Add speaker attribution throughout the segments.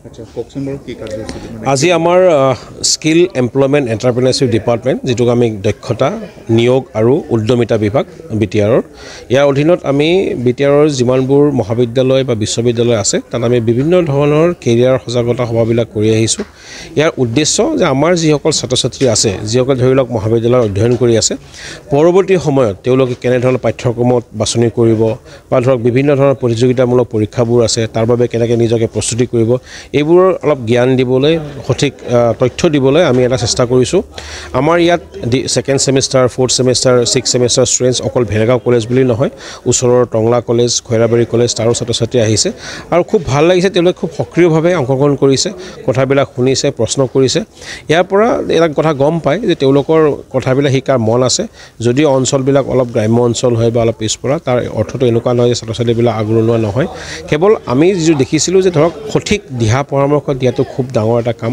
Speaker 1: আচ্ছা কওকচোন বাৰু কি কাৰ্যসূচী
Speaker 2: আজি আমাৰ স্কিল এমপ্লয়মেণ্ট এণ্টাৰপ্ৰিনাৰশ্বিপ ডিপাৰ্টমেণ্ট যিটোক আমি দক্ষতা নিয়োগ আৰু উদ্যমিতা বিভাগ BTRৰ ইয়াৰ অধীনত আমি BTRৰ যিমানবোৰ মহাবিদ্যালয় বা বিশ্ববিদ্যালয় আছে তাত আমি বিভিন্ন ধৰণৰ কেৰিয়াৰ সজাগতা সভাবিলাক কৰি আহিছোঁ ইয়াৰ উদ্দেশ্য যে আমাৰ যিসকল ছাত্ৰ ছাত্ৰী আছে যিসকল ধৰি লওক মহাবিদ্যালয়ত অধ্যয়ন কৰি আছে পৰৱৰ্তী সময়ত তেওঁলোকে কেনেধৰণৰ পাঠ্যক্ৰমত বাছনি কৰিব বা ধৰক বিভিন্ন ধৰণৰ প্ৰতিযোগিতামূলক পৰীক্ষাবোৰ আছে তাৰ বাবে কেনেকৈ নিজকে প্ৰস্তুতি কৰিব এইবোৰৰ অলপ জ্ঞান দিবলৈ সঠিক তথ্য দিবলৈ আমি এটা চেষ্টা কৰিছোঁ আমাৰ ইয়াত second semester fourth semester six semester students অকল ভেৰেগাঁও কলেজ বুলি নহয় ওচৰৰ টংলা কলেজ খৈৰাবাৰী কলেজ তাৰো ছাত্ৰ ছাত্ৰী আহিছে আৰু খুব ভাল লাগিছে তেওঁলোকে খুব সক্ৰিয়ভাৱে অংশগ্ৰহণ কৰিছে কথাবিলাক শুনিছে প্ৰশ্ন কৰিছে ইয়াৰ পৰা এটা কথা গম পায় যে তেওঁলোকৰ কথাবিলাক শিকাৰ মন আছে যদি অঞ্চলবিলাক অলপ গ্ৰাম্য অঞ্চল হয় বা অলপ পিছপৰা তাৰ অৰ্থটো এনেকুৱা নহয় যে ছাত্ৰ ছাত্ৰীবিলাক আগৰণুৱা নহয় কেৱল আমি যিটো দেখিছিলোঁ যে ধৰক সঠিক দিহা পৰামৰ্শ দিয়াটো খুব ডাঙৰ এটা কাম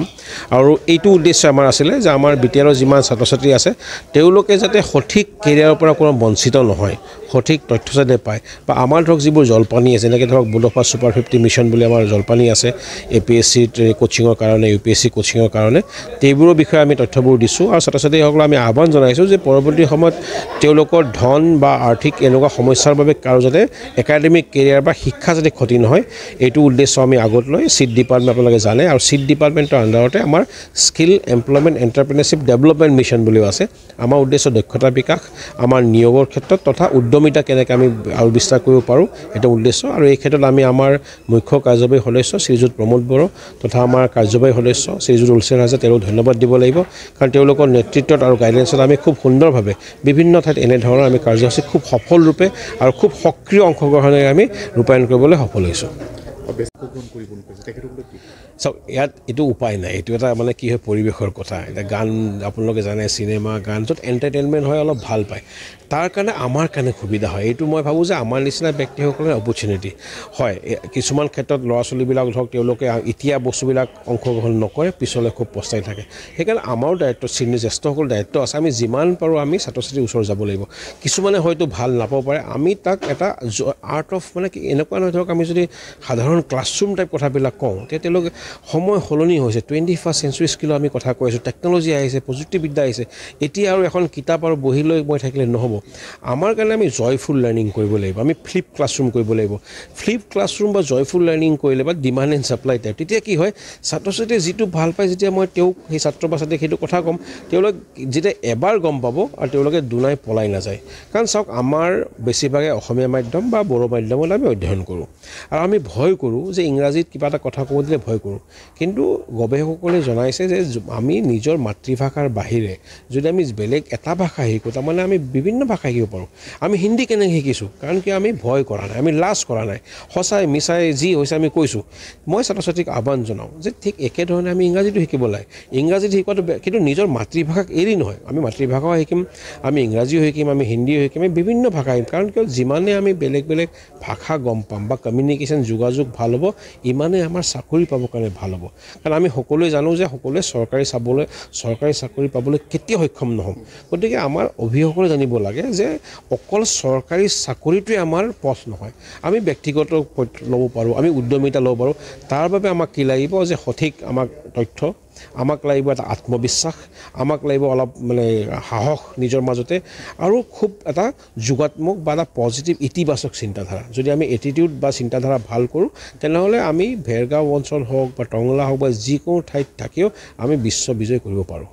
Speaker 2: আৰু এইটো উদ্দেশ্য আমাৰ আছিলে যে আমাৰ BTRৰ যিমান ছাত্ৰ ছাত্ৰী আছে তেওঁলোকে যাতে সঠিক কেৰিয়াৰৰ পৰা কোনো বঞ্চিত নহয় সঠিক তথ্য যাতে পায় বা আমাৰ ধৰক যিবোৰ জলপানী আছে যেনেকৈ ধৰক বুলফা ছুপাৰ 50 মিছন বুলি আমাৰ জলপানী আছে APSC কোচিঙৰ কাৰণে UPSC কোচিঙৰ কাৰণে সেইবোৰৰ বিষয়ে আমি তথ্যবোৰ দিছোঁ আৰু ছাত্ৰ ছাত্ৰীসকলক আমি আহ্বান জনাইছোঁ যে পৰৱৰ্তী সময়ত তেওঁলোকৰ ধন বা আৰ্থিক এনেকুৱা সমস্যাৰ বাবে কাৰো যাতে একাডেমিক কেৰিয়াৰ বা শিক্ষা যাতে ক্ষতি নহয় এইটো উদ্দেশ্য আমি আগত লৈ চিট ডিপাৰ্টমেণ্ট আপোনালোকে জানে আৰু চিট ডিপাৰ্টমেণ্টৰ আণ্ডাৰতে আমাৰ skill employment entrepreneurship development mission বুলিও আছে আমাৰ উদ্দেশ্য দক্ষতা বিকাশ আমাৰ নিয়োগৰ ক্ষেত্ৰত তথা উদ্যমিতা কেনেকৈ আমি আৰু বিস্তাৰ কৰিব পাৰোঁ এটা উদ্দেশ্য আৰু এই ক্ষেত্ৰত আমি আমাৰ মুখ্য কাৰ্যবাহী সদস্য শ্ৰীযুত প্ৰমোদ বড়ো তথা আমাৰ কাৰ্যবাহী সদস্য শ্ৰীযুত উলছেন হাজা তেওঁক ধন্যবাদ দিব লাগিব কাৰণ তেওঁলোকৰ নেতৃত্বত আৰু গাইডেন্সত আমি খুব সুন্দৰভাৱে বিভিন্ন ঠাইত এনেধৰণৰ আমি কাৰ্যসূচী খুব সফল ৰূপে আৰু খুব সক্ৰিয় অংশগ্ৰহণেৰে আমি ৰূপায়ণ কৰিবলৈ সফল হৈছোঁ চাওক ইয়াত এইটো উপায় নাই এইটো এটা মানে কি হয় পৰিৱেশৰ কথা এতিয়া গান আপোনালোকে জানে চিনেমা গান য'ত এণ্টাৰটেইনমেণ্ট হয় অলপ ভাল পায় তাৰ কাৰণে আমাৰ কাৰণে সুবিধা হয় এইটো মই ভাবোঁ যে আমাৰ নিচিনা ব্যক্তিসকলৰ অপৰচুনিটি হয় কিছুমান ক্ষেত্ৰত ল'ৰা ছোৱালীবিলাক ধৰক তেওঁলোকে এতিয়া বস্তুবিলাক অংশগ্ৰহণ নকৰে পিছলৈ খুব পস্তাই থাকে সেইকাৰণে আমাৰো দায়িত্ব জ্যেষ্ঠসকলৰ দায়িত্ব আছে আমি যিমান পাৰোঁ আমি ছাত্ৰ ছাত্ৰীৰ ওচৰত যাব লাগিব কিছুমানে হয়তো ভাল নাপাব পাৰে আমি তাক এটা আৰ্ট অফ মানে কি এনেকুৱা নহয় ধৰক আমি যদি সাধাৰণ ক্লাছৰুম টাইপ কথাবিলাক কওঁ তেতিয়া তেওঁলোকে সময় সলনি হৈছে 21st চেঞ্চুৰী স্কিলৰ আমি কথা কৈ আছোঁ টেকন'লজি আহিছে প্ৰযুক্তিবিদ্যা আহিছে এতিয়া আৰু এখন কিতাপ আৰু বহি লৈ মই থাকিলে নহ'ব আমাৰ কাৰণে আমি জয়ফুল লাৰ্ণিং কৰিব লাগিব আমি ফ্লিপ ক্লাছৰুম কৰিব লাগিব ফ্লিপ ক্লাছৰুম বা জয়ফুল লাৰ্ণিং কৰিলে বা ডিমাণ্ড এণ্ড ছাপ্লাই টাইপ তেতিয়া কি হয় ছাত্ৰ ছাত্ৰীয়ে যিটো ভাল পায় যেতিয়া মই তেওঁক সেই ছাত্ৰ বা ছাত্ৰীক সেইটো কথা ক'ম তেওঁলোকে যেতিয়া এবাৰ গম পাব আৰু তেওঁলোকে দুনাই পলাই নাযায় কাৰণ চাওক আমাৰ বেছিভাগে অসমীয়া মাধ্যম বা বড়ো মাধ্যমত আমি অধ্যয়ন কৰোঁ আৰু আমি ভয় কৰোঁ যে ইংৰাজীত কিবা এটা কথা ক'ব দিলে ভয় কৰোঁ কিন্তু গৱেষকসকলে জনাইছে যে আমি নিজৰ মাতৃভাষাৰ বাহিৰে যদি আমি বেলেগ এটা ভাষা শিকোঁ তাৰমানে আমি বিভিন্ন ভাষা শিকিব পাৰোঁ আমি হিন্দী কেনেকৈ শিকিছোঁ কাৰণ কি আমি ভয় কৰা নাই আমি লাজ কৰা নাই সঁচাই মিছাই যি হৈছে আমি কৈছোঁ মই ছাত্ৰ ছাত্ৰীক আহ্বান জনাওঁ যে ঠিক একেধৰণে আমি ইংৰাজীটো শিকিব লাগে ইংৰাজীত শিকোৱাটো কিন্তু নিজৰ মাতৃভাষাক এৰি নহয় আমি মাতৃভাষাও শিকিম আমি ইংৰাজীও শিকিম আমি হিন্দীও শিকিম আমি বিভিন্ন ভাষা শিকিম কাৰণ কিয় যিমানে আমি বেলেগ বেলেগ ভাষা গম পাম বা কমিউনিকেশ্যন যোগাযোগ ভাল হ'ব ইমানে আমাৰ চাকৰি পাবৰ কাৰণে ভাল হ'ব কাৰণ আমি সকলোৱে জানো যে সকলোৱে চৰকাৰী চাকৰি পাবলৈ কেতিয়াও সক্ষম নহ'ম গতিকে আমাৰ অভিভাৱকসকলে জানিব লাগে যে অকল চৰকাৰী চাকৰিটোৱে আমাৰ পথ নহয় আমি ব্যক্তিগত ল'ব পাৰোঁ আমি উদ্যমিতা ল'ব পাৰোঁ তাৰ বাবে আমাক কি লাগিব যে সঠিক আমাক তথ্য আমাক লাগিব এটা আত্মবিশ্বাস আমাক লাগিব অলপ মানে সাহস নিজৰ মাজতে আৰু খুব এটা যোগাত্মক বা এটা পজিটিভ ইতিবাচক চিন্তাধাৰা যদি আমি এটিটিউড বা চিন্তাধাৰা ভাল কৰোঁ তেনেহ'লে আমি ভেৰগাঁও অঞ্চল হওক বা টংলা হওক বা যিকোনো ঠাইত থাকিও আমি বিশ্ব বিজয় কৰিব পাৰোঁ